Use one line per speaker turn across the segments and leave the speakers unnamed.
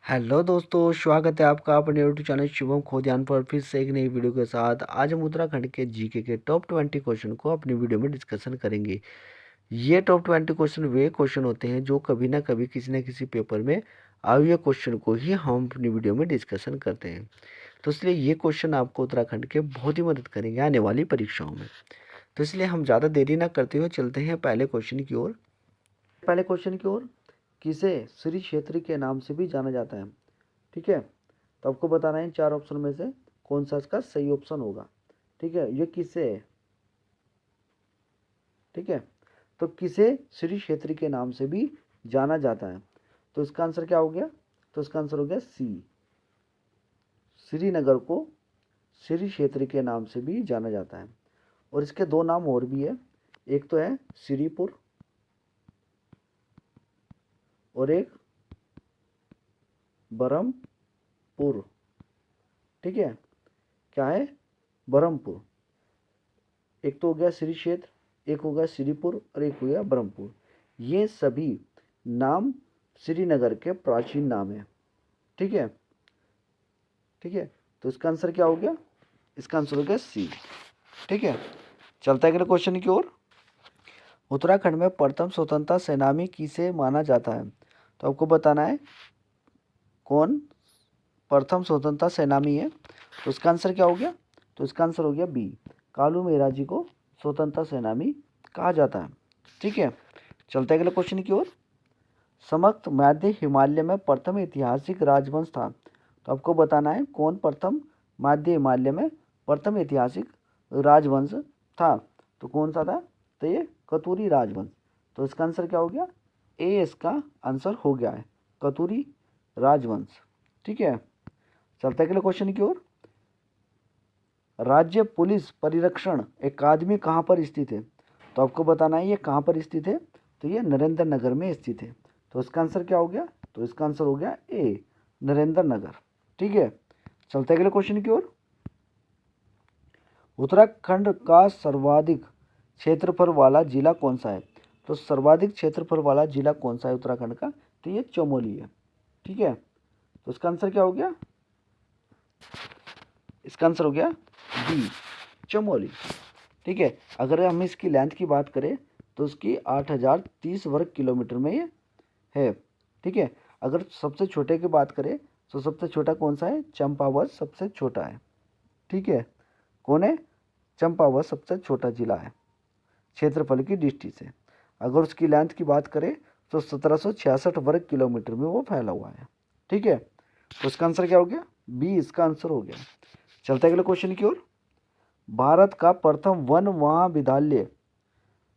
Hello दोस्तों, स्वागत है आपका अपने यूट्यूब चैनल शुभम खोदियान पर फिर से एक नई वीडियो के साथ। आज हम उत्तराखंड के जीके के टॉप 20 क्वेश्चन को अपनी वीडियो में डिस्कशन करेंगे। ये टॉप 20 क्वेश्चन वे क्वेश्चन होते हैं जो कभी ना कभी किसी न किसी पेपर में आए हुए क्वेश्चन को ही हम अपनी वीडियो में डिस्कशन करते हैं। तो इसलिए ये क्वेश्चन आपको उत्तराखंड के बहुत ही मदद करेंगे आने वाली परीक्षाओं में। तो इसलिए हम ज़्यादा देरी ना करते हुए चलते हैं पहले क्वेश्चन की ओर। किसे श्री क्षेत्र के नाम से भी जाना जाता है? ठीक है, तो आपको बताना है चार ऑप्शन में से कौन सा इसका सही ऑप्शन होगा। ठीक है, ये किसे है? ठीक है, तो किसे श्री क्षेत्र के नाम से भी जाना जाता है? तो इसका आंसर क्या हो गया? तो इसका आंसर हो गया सी, श्रीनगर को श्री क्षेत्र के नाम से भी जाना जाता है। और इसके दो नाम और भी है, एक तो है श्रीपुर और एक बरहमपुर। ठीक है, क्या है? बरहमपुर। एक तो हो गया श्री क्षेत्र, एक हो गया श्रीपुर और एक हो गया ब्रह्मपुर। ये सभी नाम श्रीनगर के प्राचीन नाम है। ठीक है, ठीक है, तो इसका आंसर क्या हो गया? इसका आंसर हो गया सी। ठीक है, चलता है अगले क्वेश्चन की ओर। उत्तराखंड में प्रथम स्वतंत्रता सेनानी किसे माना जाता है? तो आपको बताना है कौन प्रथम स्वतंत्रता सेनानी है। तो इसका आंसर क्या हो गया? तो इसका आंसर हो गया बी, कालू मेहरा जी को स्वतंत्रता सेनानी कहा जाता है। ठीक है, चलते हैं अगले क्वेश्चन की ओर। समस्त मध्य हिमालय में प्रथम ऐतिहासिक राजवंश था। तो आपको बताना है कौन प्रथम मध्य हिमालय में प्रथम ऐतिहासिक राजवंश था। तो कौन सा था? तो ये कतूरी राजवंश। तो इसका आंसर क्या हो गया? ए इसका आंसर हो गया है, कतूरी राजवंश। ठीक है, चलते हैं अगले क्वेश्चन की ओर। राज्य पुलिस परिरक्षण अकादमी कहाँ पर स्थित है? तो आपको बताना है ये कहाँ पर स्थित है। तो ये नरेंद्र नगर में स्थित है। तो इसका आंसर क्या हो गया? तो इसका आंसर हो गया ए, नरेंद्र नगर। ठीक है, चलते अगले क्वेश्चन की ओर। उत्तराखंड का सर्वाधिक क्षेत्रफल वाला जिला कौन सा है? तो सर्वाधिक क्षेत्रफल वाला जिला कौन सा है उत्तराखंड का? तो ये चमोली है। ठीक है, तो इसका आंसर क्या हो गया? इसका आंसर हो गया बी, चमोली। ठीक है, अगर हम इसकी लेंथ की बात करें तो उसकी 8030 वर्ग किलोमीटर में ये है। ठीक है, अगर सबसे छोटे की बात करें तो सबसे छोटा कौन सा है? चंपावत सबसे छोटा है। ठीक है, कौन है? चंपावत सबसे छोटा जिला है क्षेत्रफल की दृष्टि से। अगर उसकी लेंथ की बात करें तो 1766 वर्ग किलोमीटर में वो फैला हुआ है। ठीक है, तो इसका आंसर क्या हो गया? बी इसका आंसर हो गया। चलते अगले क्वेश्चन की ओर। भारत का प्रथम वन महाविद्यालय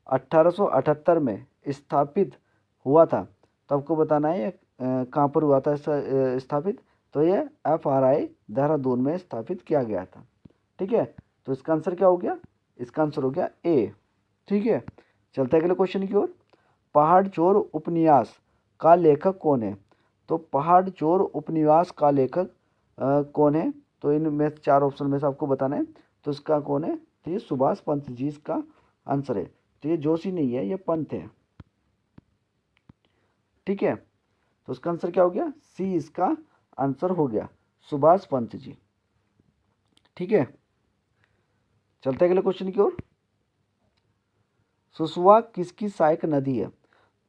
1878 में स्थापित हुआ था। तो आपको बताना है ये कहाँ पर हुआ था स्थापित। तो ये FRI देहरादून में स्थापित किया गया था। ठीक है, तो इसका आंसर क्या हो गया? इसका आंसर हो गया ए। ठीक है, चलते हैं अगले क्वेश्चन की ओर। पहाड़ चोर उपन्यास का लेखक कौन है? तो पहाड़ चोर उपन्यास का लेखक कौन है? तो इनमें चार ऑप्शन में से आपको बताना है। तो इसका कौन है? तो ये सुभाष पंत जी इसका आंसर है। तो ये जोशी नहीं है, ये पंत है। ठीक है, तो इसका आंसर क्या हो गया? सी इसका आंसर हो गया, सुभाष पंत जी। ठीक है, चलते अगले क्वेश्चन की ओर। सुसवा किसकी सहायक नदी है?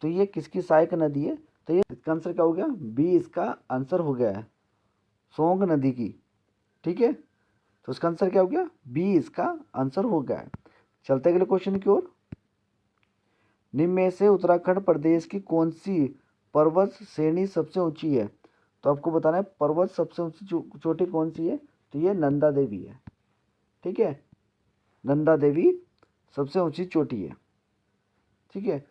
तो ये किसकी सहायक नदी है? तो ये इसका आंसर क्या हो गया? बी इसका आंसर हो गया है, सोंग नदी की। ठीक है, तो इसका आंसर क्या हो गया? बी इसका आंसर हो गया है। चलते अगले क्वेश्चन की ओर। निम्न में से उत्तराखंड प्रदेश की कौन सी पर्वत श्रेणी सबसे ऊंची है? तो आपको बताना है पर्वत सबसे ऊंची चोटी कौन सी है। तो ये नंदा देवी है। ठीक है, नंदा देवी सबसे ऊंची चोटी है। ठीक है,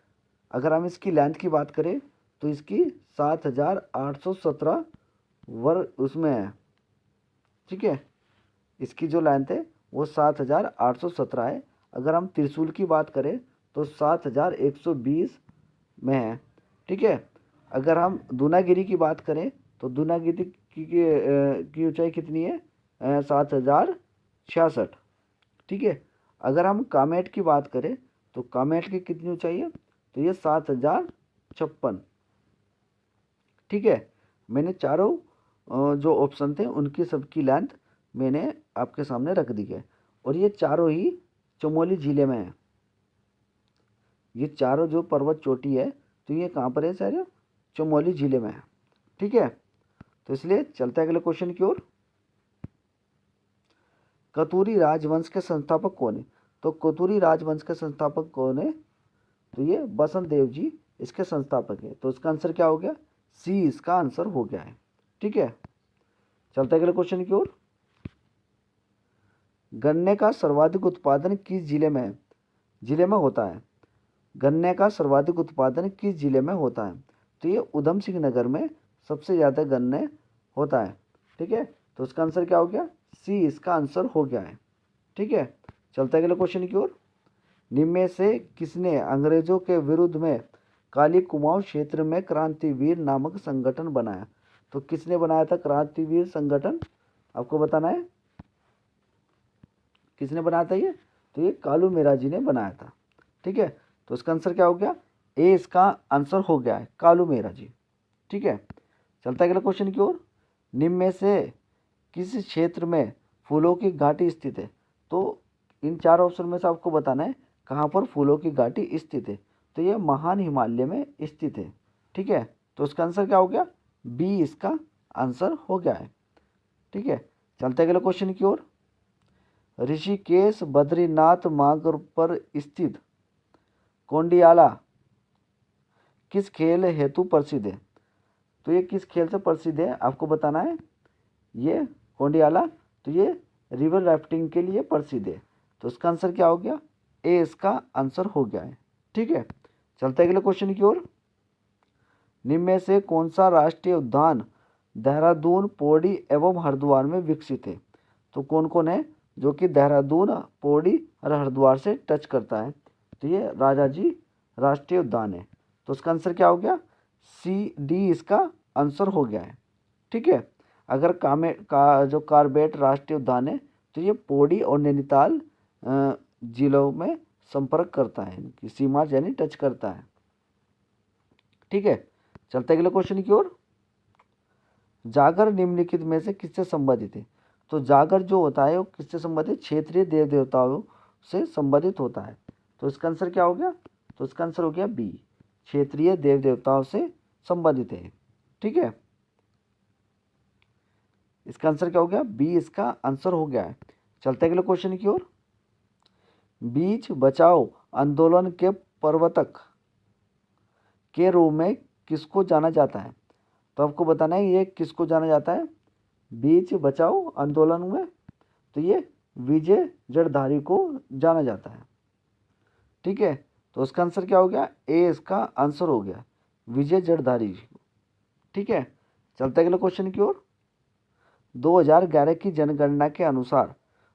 अगर हम इसकी लेंथ की बात करें तो इसकी 7817 वर्ग उसमें है। ठीक है, इसकी जो लेंथ है वो 7817 है। अगर हम त्रिशूल की बात करें तो 7120 में है। ठीक है, अगर हम दूनागिरी की बात करें तो दूनागिरी की ऊंचाई कितनी है? 7066। ठीक है, अगर हम कामेट की बात करें तो कामेट की कितनी ऊंचाई है? तो ये 7056। ठीक है, मैंने चारों जो ऑप्शन थे उनकी सबकी लेंथ मैंने आपके सामने रख दी है, और ये चारों ही चमोली ज़िले में है। ये चारों जो पर्वत चोटी है तो ये कहाँ पर है सर? चमोली ज़िले में है। ठीक है, तो इसलिए चलते हैं अगले क्वेश्चन की ओर। कतूरी राजवंश के संस्थापक कौन है? तो कतूरी राजवंश के संस्थापक कौन है? तो ये बसंत देव जी इसके संस्थापक है। तो इसका आंसर क्या हो गया? सी इसका आंसर हो गया है। ठीक है, चलते हैं अगले क्वेश्चन की ओर। गन्ने का सर्वाधिक उत्पादन किस जिले में है? जिले में होता है। गन्ने का सर्वाधिक उत्पादन किस जिले में होता है? तो ये उधम सिंह नगर में सबसे ज़्यादा गन्ने होता है। ठीक है, तो इसका आंसर क्या हो गया? सी इसका आंसर हो गया है। ठीक है, चलते हैं अगले क्वेश्चन की ओर। निम्न में से किसने अंग्रेजों के विरुद्ध में काली कुमाऊं क्षेत्र में क्रांतिवीर नामक संगठन बनाया? तो किसने बनाया था क्रांतिवीर संगठन? आपको बताना है किसने बनाया था ये? तो ये कालू मेरा जी ने बनाया था। ठीक है, तो इसका आंसर क्या हो गया? ए इसका आंसर हो गया है, कालू मेरा जी। ठीक है, चलता है अगले क्वेश्चन की ओर। निम्न में से किस क्षेत्र में फूलों की घाटी स्थित है? तो इन चार ऑप्शन में से आपको बताना है कहाँ पर फूलों की घाटी स्थित है। तो ये महान हिमालय में स्थित है। ठीक है, तो इसका आंसर क्या हो गया? बी इसका आंसर हो गया है। ठीक है, चलते अगले क्वेश्चन की ओर। ऋषिकेश बद्रीनाथ मार्ग पर स्थित कोंडियाला किस खेल हेतु प्रसिद्ध है? तो ये किस खेल से प्रसिद्ध है आपको बताना है। ये कोंडियाला तो ये रिवर राफ्टिंग के लिए प्रसिद्ध है। तो इसका आंसर क्या हो गया? ए इसका आंसर हो गया है। ठीक है, चलते अगले क्वेश्चन की ओर। निम्न में से कौन सा राष्ट्रीय उद्यान देहरादून, पौड़ी एवं हरिद्वार में विकसित है? तो कौन कौन है जो कि देहरादून, पौड़ी और हरिद्वार से टच करता है? तो ये राजा जी राष्ट्रीय उद्यान है। तो इसका आंसर क्या हो गया? सी डी इसका आंसर हो गया है। ठीक है, अगर जो कार्बेट राष्ट्रीय उद्यान है तो ये पौड़ी और नैनीताल जिलों में संपर्क करता है, इनकी सीमा यानी टच करता है। ठीक है, चलते अगले क्वेश्चन की ओर। जागर निम्नलिखित में से किससे संबंधित है? तो जागर जो होता है वो किससे संबंधित? क्षेत्रीय देव देवताओं से संबंधित होता है। तो इसका आंसर क्या हो गया? तो इसका आंसर हो गया बी, क्षेत्रीय देव देवताओं से संबंधित है। ठीक है, इसका आंसर क्या हो गया? बी इसका आंसर हो गया है। चलते अगले क्वेश्चन की ओर। बीच बचाओ आंदोलन के प्रवर्तक के रूप में किसको जाना जाता है? तो आपको बताना है ये किसको जाना जाता है बीच बचाओ आंदोलन में। तो ये विजय जड़धारी को जाना जाता है। ठीक है, तो इसका आंसर क्या हो गया? ए इसका आंसर हो गया, विजय जड़धारी जी। ठीक है, चलते अगले क्वेश्चन की ओर। 2011 की जनगणना के अनुसार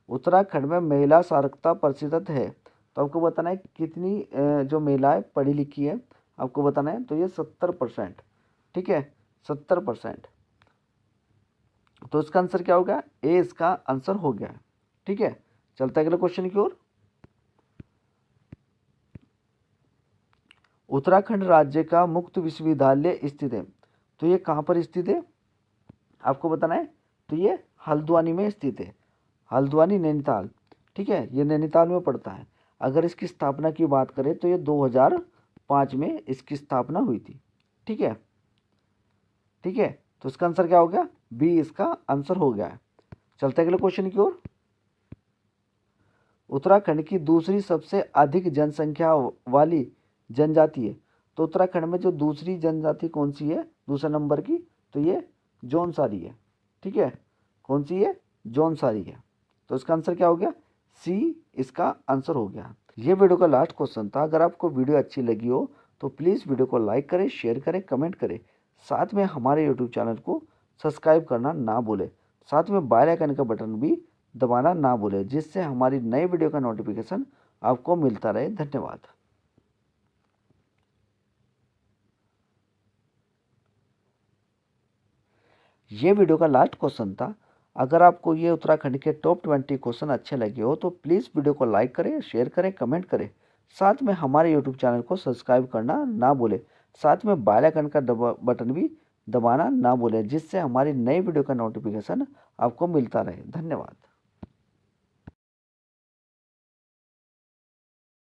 उत्तराखंड में महिला साक्षरता प्रतिशत है। तो आपको बताना है कितनी जो महिलाएं पढ़ी लिखी है आपको बताना है। तो ये 70%। ठीक है, 70%। तो इसका आंसर क्या हो गया? ए इसका आंसर हो गया। ठीक है, चलते अगले क्वेश्चन की ओर। उत्तराखंड राज्य का मुक्त विश्वविद्यालय स्थित है। तो ये कहाँ पर स्थित है आपको बताना है। तो ये हल्द्वानी में स्थित है, हल्द्वानी नैनीताल। ठीक है, ये नैनीताल में पड़ता है। अगर इसकी स्थापना की बात करें तो ये 2005 में इसकी स्थापना हुई थी। ठीक है, ठीक है, तो इसका आंसर क्या हो गया? बी इसका आंसर हो गया है। चलते अगले क्वेश्चन की ओर। उत्तराखंड की दूसरी सबसे अधिक जनसंख्या वाली जनजाति है। तो उत्तराखंड में जो दूसरी जनजाति कौन सी है दूसरे नंबर की? तो ये जौनसारी है। ठीक है, कौन सी है? जौनसारी है। तो इसका आंसर क्या हो गया? सी इसका आंसर हो गया। ये वीडियो का लास्ट क्वेश्चन था। अगर आपको वीडियो अच्छी लगी हो तो प्लीज़ वीडियो को लाइक करें, शेयर करें, कमेंट करें। साथ में हमारे यूट्यूब चैनल को सब्सक्राइब करना ना भूलें। साथ में बेल आइकन का बटन भी दबाना ना भूलें, जिससे हमारी नई वीडियो का नोटिफिकेशन आपको मिलता रहे। धन्यवाद। ये वीडियो का लास्ट क्वेश्चन था। अगर आपको ये उत्तराखंड के टॉप 20 क्वेश्चन अच्छे लगे हो तो प्लीज़ वीडियो को लाइक करें, शेयर करें, कमेंट करें। साथ में हमारे यूट्यूब चैनल को सब्सक्राइब करना ना भूलें। साथ में बेल आइकन का बटन भी दबाना ना भूलें, जिससे हमारी नई वीडियो का नोटिफिकेशन आपको मिलता रहे। धन्यवाद।